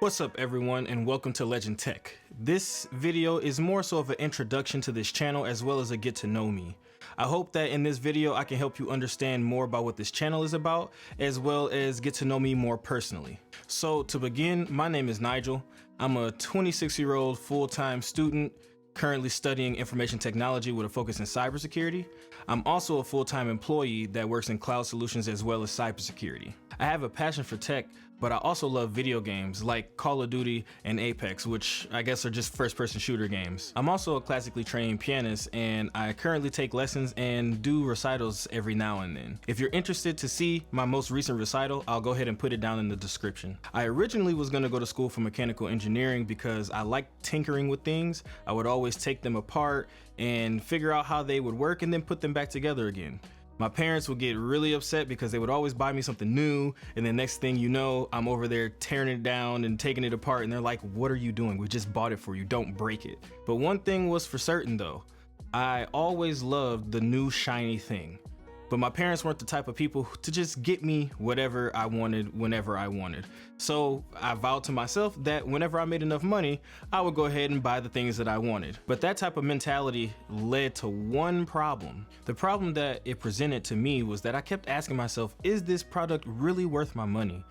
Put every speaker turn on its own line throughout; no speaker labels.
What's up everyone, and welcome to Legin Tech. This video is more so of an introduction to this channel as well as a get to know me. I hope that in this video I can help you understand more about what this channel is about, as well as get to know me more personally. So to begin, my name is Nigel. I'm a 26-year-old full-time student currently studying information technology with a focus in cybersecurity. I'm also a full-time employee that works in cloud solutions as well as cybersecurity. I have a passion for tech, but I also love video games like Call of Duty and Apex, which I guess are just first-person shooter games. I'm also a classically trained pianist, and I currently take lessons and do recitals every now and then. If you're interested to see my most recent recital, I'll go ahead and put it down in the description. I originally was going to go to school for mechanical engineering because I like tinkering with things. I would always take them apart and figure out how they would work and then put them back together again. My parents would get really upset because they would always buy me something new, and the next thing you know, I'm over there tearing it down and taking it apart, and they're like, what are you doing? We just bought it for you, don't break it. But one thing was for certain though, I always loved the new shiny thing. But my parents weren't the type of people to just get me whatever I wanted whenever I wanted. So I vowed to myself that whenever I made enough money, I would go ahead and buy the things that I wanted. But that type of mentality led to one problem. The problem that it presented to me was that I kept asking myself, is this product really worth my money?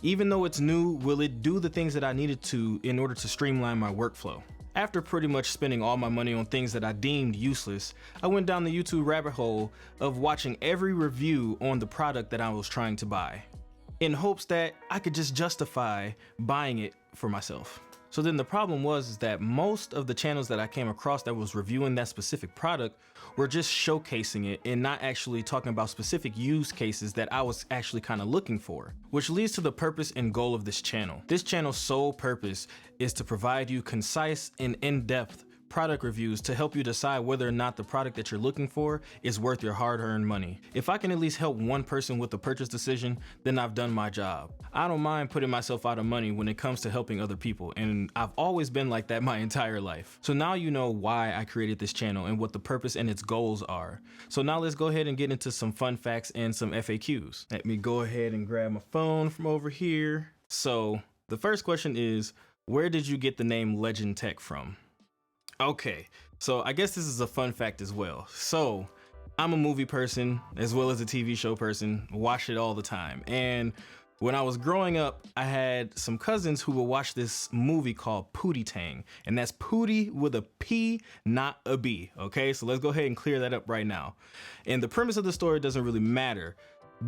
Even though it's new, will it do the things that I needed to in order to streamline my workflow? After pretty much spending all my money on things that I deemed useless, I went down the YouTube rabbit hole of watching every review on the product that I was trying to buy, in hopes that I could just justify buying it for myself. So then the problem was that most of the channels that I came across that was reviewing that specific product were just showcasing it and not actually talking about specific use cases that I was actually kind of looking for, which leads to the purpose and goal of this channel. This channel's sole purpose is to provide you concise and in-depth product reviews to help you decide whether or not the product that you're looking for is worth your hard-earned money. If I can at least help one person with the purchase decision, then I've done my job. I don't mind putting myself out of money when it comes to helping other people, and I've always been like that my entire life. So now you know why I created this channel and what the purpose and its goals are. So now let's go ahead and get into some fun facts and some FAQs. Let me go ahead and grab my phone from over here. So the first question is, where did you get the name Legin Tech from? Okay, so I guess this is a fun fact as well. So I'm a movie person as well as a TV show person, watch it all the time. And when I was growing up, I had some cousins who would watch this movie called Pootie Tang, and that's Pootie with a P, not a B. Okay, so let's go ahead and clear that up right now. And the premise of the story doesn't really matter.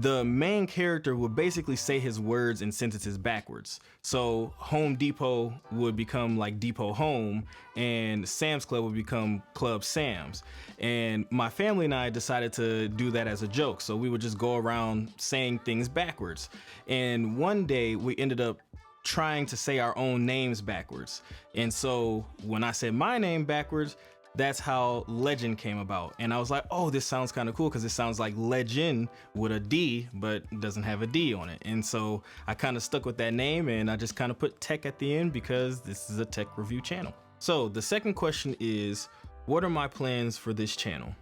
The main character would basically say his words and sentences backwards. So Home Depot would become like Depot Home, and Sam's Club would become Club Sam's. And my family and I decided to do that as a joke. So we would just go around saying things backwards. And one day we ended up trying to say our own names backwards. And so when I said my name backwards, that's how Legin came about. And I was like, oh, this sounds kind of cool because it sounds like Legin with a D, but doesn't have a D on it. And so I kind of stuck with that name, and I just kind of put tech at the end because this is a tech review channel. So the second question is, what are my plans for this channel?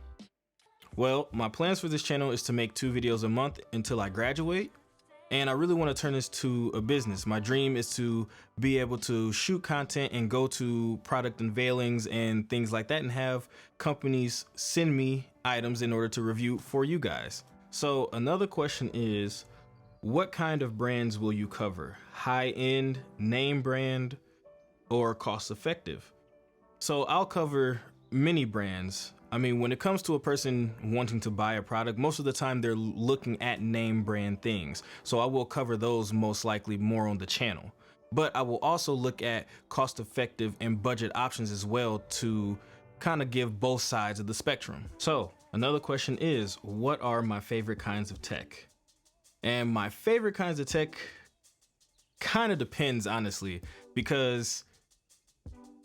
Well, my plans for this channel is to make 2 videos a month until I graduate. And I really want to turn this to a business. My dream is to be able to shoot content and go to product unveilings and things like that and have companies send me items in order to review for you guys. So another question is, what kind of brands will you cover? High-end, name brand, or cost-effective? So I'll cover many brands. I mean, when it comes to a person wanting to buy a product, most of the time they're looking at name brand things. So I will cover those most likely more on the channel. But I will also look at cost effective and budget options as well to kind of give both sides of the spectrum. So another question is, what are my favorite kinds of tech? And my favorite kinds of tech kind of depends, honestly, because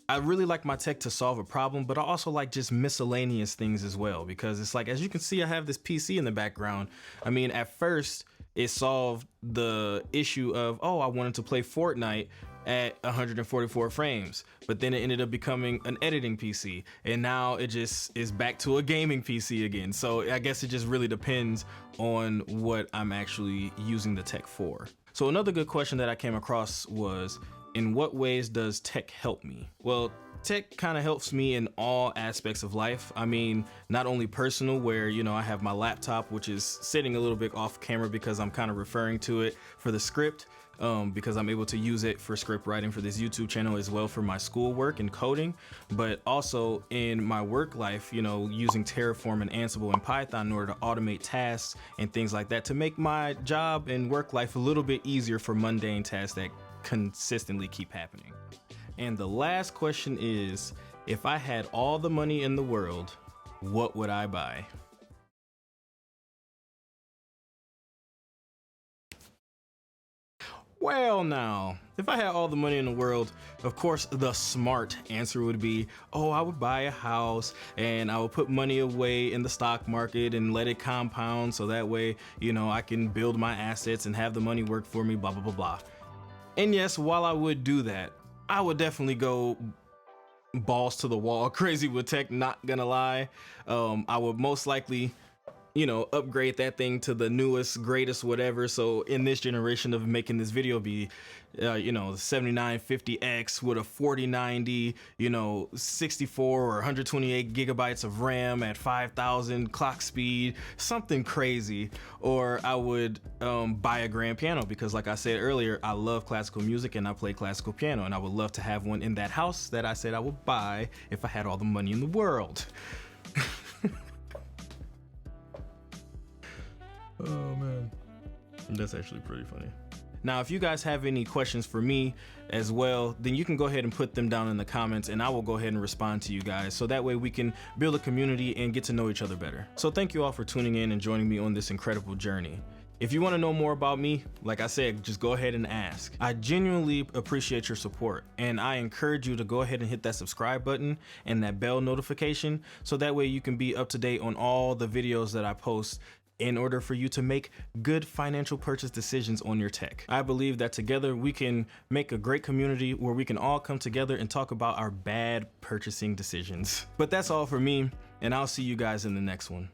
I really like my tech to solve a problem, but I also like just miscellaneous things as well, because it's like, as you can see, I have this PC in the background. I mean, at first it solved the issue of, oh, I wanted to play Fortnite at 144 frames, but then it ended up becoming an editing PC, and now it just is back to a gaming PC again. So I guess it just really depends on what I'm actually using the tech for. So another good question that I came across was, In what ways does tech help me? Well, tech kind of helps me in all aspects of life. I mean, not only personal, where, you know, I have my laptop, which is sitting a little bit off camera because I'm kind of referring to it for the script, because I'm able to use it for script writing for this YouTube channel as well for my schoolwork and coding, but also in my work life, you know, using Terraform and Ansible and Python in order to automate tasks and things like that to make my job and work life a little bit easier for mundane tasks that consistently keep happening. And the last question is, if I had all the money in the world, what would I buy? Well, now, if I had all the money in the world, of course, the smart answer would be, oh, I would buy a house and I would put money away in the stock market and let it compound so that way, you know, I can build my assets and have the money work for me, blah, blah, blah, blah. And yes, while I would do that, I would definitely go balls to the wall crazy with tech, not gonna lie. I would most likely, you know, upgrade that thing to the newest, greatest, whatever. So in this generation of making this video be, you know, 7950X with a 4090, you know, 64 or 128 gigabytes of RAM at 5,000 clock speed, something crazy. Or I would buy a grand piano because, like I said earlier, I love classical music and I play classical piano, and I would love to have one in that house that I said I would buy if I had all the money in the world. Oh man, that's actually pretty funny. Now, if you guys have any questions for me as well, then you can go ahead and put them down in the comments and I will go ahead and respond to you guys. So that way we can build a community and get to know each other better. So thank you all for tuning in and joining me on this incredible journey. If you want to know more about me, like I said, just go ahead and ask. I genuinely appreciate your support, and I encourage you to go ahead and hit that subscribe button and that bell notification so that way you can be up to date on all the videos that I post in order for you to make good financial purchase decisions on your tech. I believe that together we can make a great community where we can all come together and talk about our bad purchasing decisions. But that's all for me, and I'll see you guys in the next one.